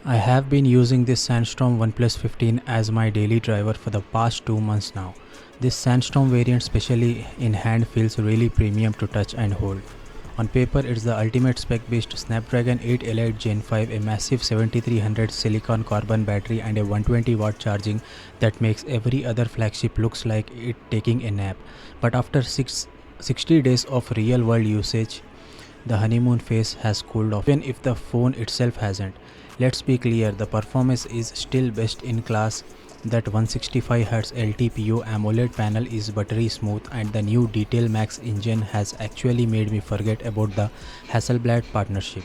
I have been using this Sandstorm OnePlus 15 as my daily driver for the past 2 months now. This Sandstorm variant, especially in hand, feels really premium to touch and hold. On paper, it's the ultimate spec-based Snapdragon 8 Elite Gen 5, a massive 7300 silicon carbon battery and a 120-watt charging that makes every other flagship looks like it taking a nap. But after 60 days of real-world usage, the honeymoon phase has cooled off, even if the phone itself hasn't. Let's be clear, the performance is still best in class. That 165Hz LTPO AMOLED panel is buttery smooth, and the new Detail Max engine has actually made me forget about the Hasselblad partnership.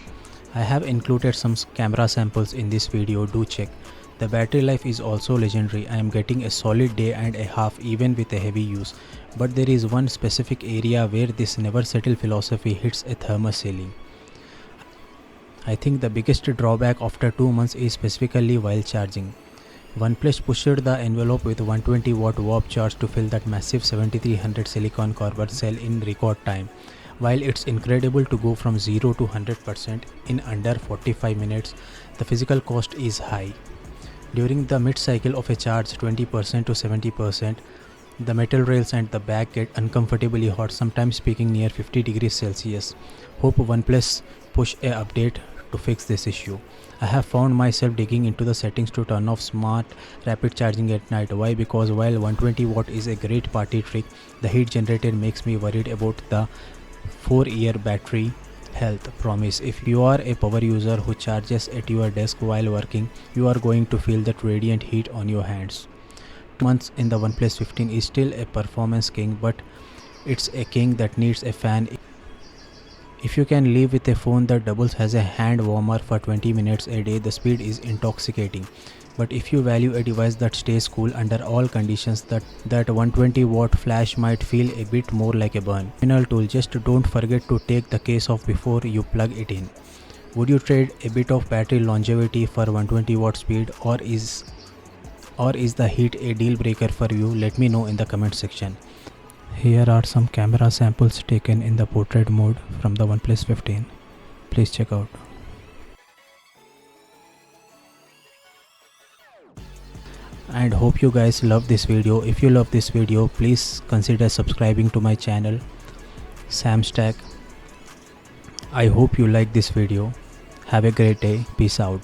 I have included some camera samples in this video, do check. The battery life is also legendary. I am getting a solid day and a half even with a heavy use. But there is one specific area where this never settle philosophy hits a thermos ceiling. I think the biggest drawback after 2 months is specifically while charging. OnePlus pushed the envelope with 120-watt warp charge to fill that massive 7300 silicon carbon cell in record time. While it's incredible to go from 0 to 100% in under 45 minutes, the physical cost is high. During the mid-cycle of a charge 20% to 70%, the metal rails and the back get uncomfortably hot, sometimes peaking near 50 degrees Celsius. Hope OnePlus push a update to fix this issue. I have found myself digging into the settings to turn off smart rapid charging at night. Why? Because while 120 watt is a great party trick, the heat generated makes me worried about the 4-year battery health promise. If you are a power user who charges at your desk while working, you are going to feel that radiant heat on your hands. 2 months in the OnePlus 15 is still a performance king, but it's a king that needs a fan. If you can live with a phone that doubles as a hand warmer for 20 minutes a day, the speed is intoxicating. But if you value a device that stays cool under all conditions, that 120-watt flash might feel a bit more like a burn. Final tool, just don't forget to take the case off before you plug it in. Would you trade a bit of battery longevity for 120-watt speed, or is the heat a deal breaker for you? Let me know in the comment section. Here are some camera samples taken in the portrait mode from the OnePlus 15. Please check out. And hope you guys love this video. If you love this video, please consider subscribing to my channel, Samstack. I hope you like this video. Have a great day. Peace out.